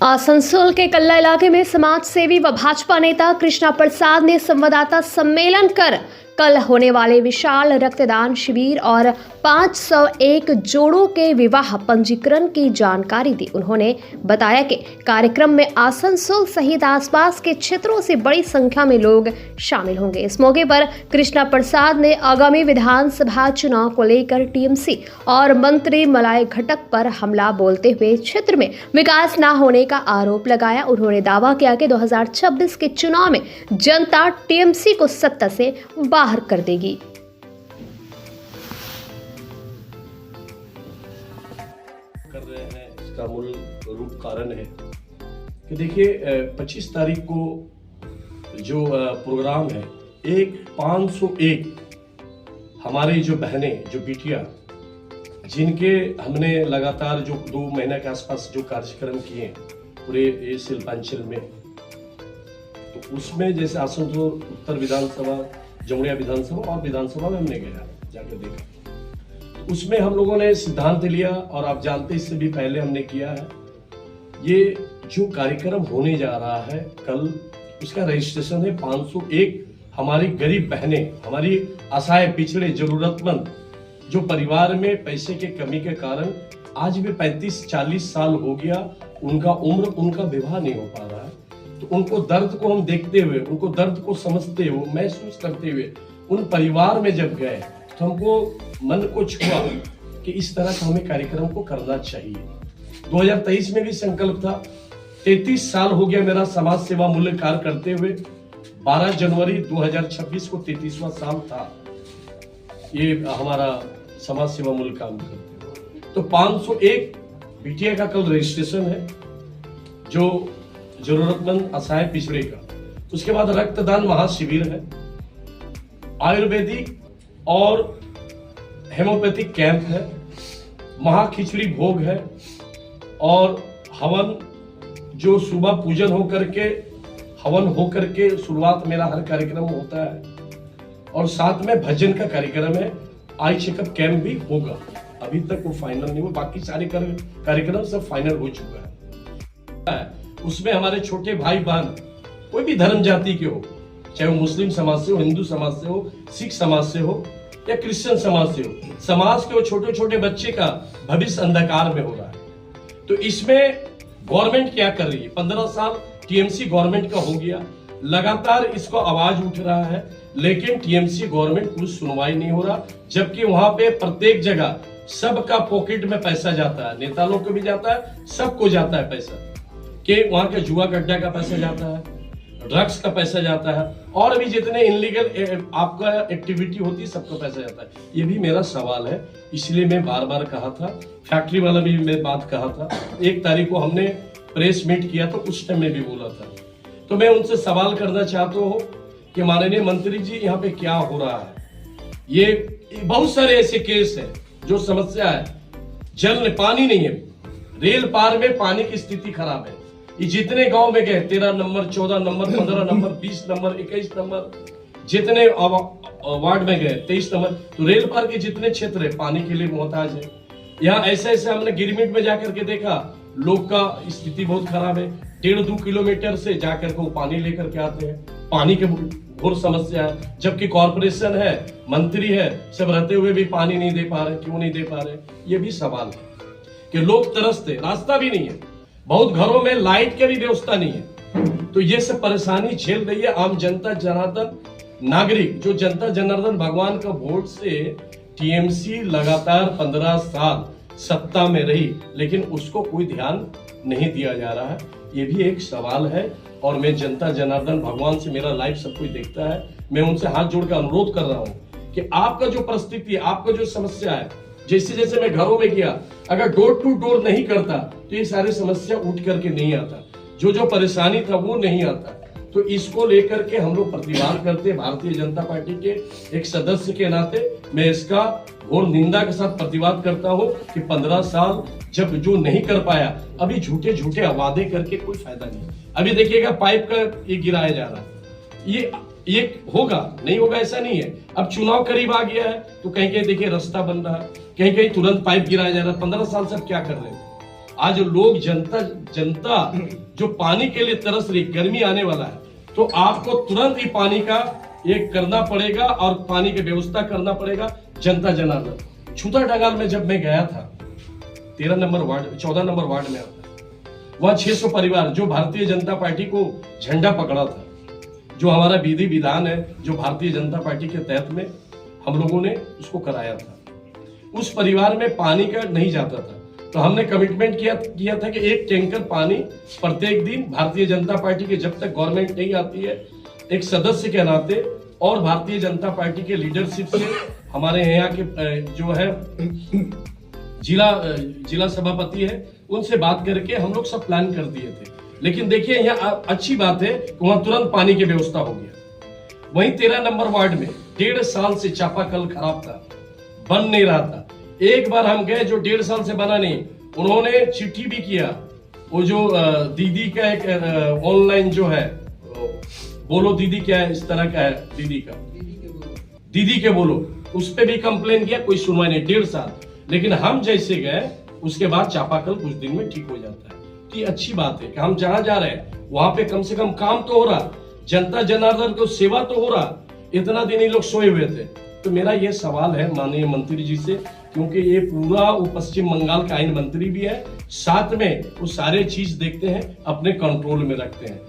आसनसोल के कल्ला इलाके में समाज सेवी व भाजपा नेता कृष्णा प्रसाद ने संवाददाता सम्मेलन कर कल होने वाले विशाल रक्तदान शिविर और 501 जोड़ों के विवाह पंजीकरण की जानकारी दी। उन्होंने बताया कि कार्यक्रम में आसनसोल सहित आसपास के क्षेत्रों से बड़ी संख्या में लोग शामिल होंगे। इस मौके पर कृष्णा प्रसाद ने आगामी विधानसभा चुनाव को लेकर टीएमसी और मंत्री मलाई घटक पर हमला बोलते हुए क्षेत्र में विकास न होने का आरोप लगाया। उन्होंने दावा किया कि 2026 के चुनाव में जनता टीएमसी को सत्ता से बाहर कर देगी। कर रहे हैं इसका मूल रूप कारण है कि देखिए 25 तारीख को जो प्रोग्राम है 501 हमारी जो बहनें जो बिटिया जिनके हमने लगातार जो 2 महीने के आसपास जो कार्यक्रम किए पूरे ये शिल्पांचल में, तो उसमें जैसे आसनसोल उत्तर विधानसभा, जमुड़िया विधानसभा और विधानसभा में हमने गया जाकर देखा, तो उसमें हम लोगों ने सिद्धांत लिया और आप जानते इससे भी पहले हमने किया है। ये जो कार्यक्रम होने जा रहा है कल, उसका रजिस्ट्रेशन है 501 हमारी गरीब बहनें, हमारी असहाय पिछड़े जरूरतमंद जो परिवार में पैसे के कमी के कारण आज भी 35-40 साल हो गया उनका उम्र, उनका विवाह नहीं हो पा रहा है। तो उनको दर्द को हम देखते हुए, उनको दर्द को समझते हुए, महसूस करते हुए उन परिवार में जब गए तो हमको मन को छुआ कि इस तरह का हमें कार्यक्रम को करना चाहिए। 2023 में भी संकल्प था। 33 साल हो गया मेरा समाज सेवा मूल्य कार्य करते हुए। 12 जनवरी 2026 को 33वां साल था ये हमारा समाज सेवा मूल्य काम करते हुए। तो 501 बिटिया का कल रजिस्ट्रेशन है जो जरूरतमंद असहाय पिछड़े का। उसके बाद रक्तदान महाशिविर है, आयुर्वेदिक और हेमोपैथिक कैंप है, महाखिचड़ी भोग है और हवन जो सुबह पूजन हो करके हवन हो करके शुरुआत मेरा हर कार्यक्रम होता है और साथ में भजन का कार्यक्रम है। आई चेकअप कैंप भी होगा, अभी तक वो फाइनल नहीं हुआ, बाकी सारे कार्यक्रम सब फाइनल हो चुका है। उसमें हमारे छोटे भाई बहन कोई भी धर्म जाति के हो, चाहे वो मुस्लिम समाज से हो, हिंदू समाज से हो, सिख समाज से हो या क्रिश्चियन समाज से हो, समाज के वो छोटे छोटे बच्चे का भविष्य अंधकार में हो रहा है। तो इसमें गवर्नमेंट क्या कर रही है? 15 साल टीएमसी गवर्नमेंट का हो गया, लगातार इसको आवाज उठ रहा है, लेकिन टीएमसी गवर्नमेंट कुछ सुनवाई नहीं हो रहा। जबकि वहां पे प्रत्येक जगह सबका पॉकेट में पैसा जाता है, नेता लोग को भी जाता है, सबको जाता है पैसा, कि वहां के जुआ गड्ढा का पैसा जाता है, ड्रग्स का पैसा जाता है और भी जितने इनलीगल आपका एक्टिविटी होती है सबका पैसा जाता है। ये भी मेरा सवाल है, इसलिए मैं बार बार कहा था, फैक्ट्री वाला भी मैं बात कहा था। 1 तारीख को हमने प्रेस मीट किया तो उस टाइम में भी बोला था। तो मैं उनसे सवाल करना चाहता हूँ कि माननीय मंत्री जी यहाँ पे क्या हो रहा है? ये बहुत सारे ऐसे केस है जो समस्या है, जल पानी नहीं है, रेल पार में पानी की स्थिति खराब है। ये जितने गांव में गए 13 number, 14 number, 15 number, 20 number, 21 number, जितने वार्ड में गए 23 नंबर, तो रेल पार के जितने क्षेत्र है पानी के लिए मोहताज है। यहाँ ऐसे ऐसे हमने गिरमिट में जाकर के देखा, लोग का स्थिति बहुत खराब है। 1.5-2 किलोमीटर से जाकर के वो पानी लेकर के आते हैं, पानी के घोर समस्या है। जबकि कॉर्पोरेशन है, मंत्री है, सब रहते हुए भी पानी नहीं दे पा रहे। क्यों नहीं दे पा रहे? ये भी सवाल है कि लोग तरसते, रास्ता भी नहीं है, बहुत घरों में लाइट की भी व्यवस्था नहीं है। तो ये सब परेशानी झेल रही है आम जनता जनार्दन नागरिक, जो जनता जनार्दन भगवान का वोट से टीएमसी लगातार 15 साल सत्ता में रही, लेकिन उसको कोई ध्यान नहीं दिया जा रहा है। ये भी एक सवाल है और मैं जनता जनार्दन भगवान से, मेरा लाइव सब कोई देखता है, मैं उनसे हाथ जोड़ कर अनुरोध कर रहा हूँ कि आपका जो परिस्थिति है, आपका जो समस्या है, जैसे जैसे मैं घरों में गया, अगर डोर टू डोर नहीं करता तो ये सारी समस्या उठ करके नहीं आता, जो परेशानी था वो नहीं आता। तो इसको लेकर के हम लोग प्रतिवाद करते, भारतीय जनता पार्टी के एक सदस्य के नाते मैं इसका घोर निंदा के साथ प्रतिवाद करता हूं कि 15 साल जब जो नहीं कर पाया, अभी झूठे झूठे वादे करके कोई फायदा नहीं। अभी देखिएगा पाइप का ये गिराया जा रहा है, ये होगा नहीं होगा ऐसा नहीं है। अब चुनाव करीब आ गया है तो कहीं कहीं देखिए रास्ता बन रहा है, कहीं कहीं तुरंत पाइप गिराया जा रहा है। 15 साल से अब क्या कर रहे हैं? आज लोग जनता जो पानी के लिए तरस रही, गर्मी आने वाला है, तो आपको तुरंत ही पानी का एक करना पड़ेगा और पानी की व्यवस्था करना पड़ेगा। जनता जनार्दन छूता डंगाल में जब मैं गया था, 14 नंबर वार्ड में आता है, वहां 600 परिवार जो भारतीय जनता पार्टी को झंडा पकड़ा था, जो हमारा विधि विधान है, जो भारतीय जनता पार्टी के तहत में हम लोगों ने उसको कराया था, उस परिवार में पानी का नहीं जाता था। तो हमने कमिटमेंट किया था कि 1 टैंकर पानी प्रत्येक दिन भारतीय जनता पार्टी के, जब तक गवर्नमेंट नहीं आती है, एक सदस्य के नाते और भारतीय जनता पार्टी के लीडरशिप से, हमारे यहाँ के जो है जिला सभापति है, उनसे बात करके हम लोग सब प्लान कर दिए थे। लेकिन देखिए यहाँ अच्छी बात है कि वहां तुरंत पानी की व्यवस्था हो गया। वहीं 13 नंबर वार्ड में 1.5 साल से चापाकल खराब था, बन नहीं रहा था। एक बार हम गए, जो 1.5 साल से बना नहीं, उन्होंने चिट्ठी भी किया। वो जो दीदी का एक ऑनलाइन जो है, बोलो दीदी क्या है, इस तरह का है, दीदी के बोलो, उस पे भी कंप्लेन किया, कोई सुनवाई नहीं, 1.5 साल। लेकिन हम जैसे गए, उसके बाद चापाकल कुछ दिन में ठीक हो जाता है। कि अच्छी बात है कि हम जहां जा रहे हैं वहां पे कम से कम काम तो हो रहा, जनता जनार्दन को सेवा तो हो रहा। इतना दिन ये लोग सोए हुए थे। तो मेरा ये सवाल है माननीय मंत्री जी से, क्योंकि ये पूरा वो पश्चिम बंगाल का आईन मंत्री भी है, साथ में वो सारे चीज देखते हैं, अपने कंट्रोल में रखते हैं।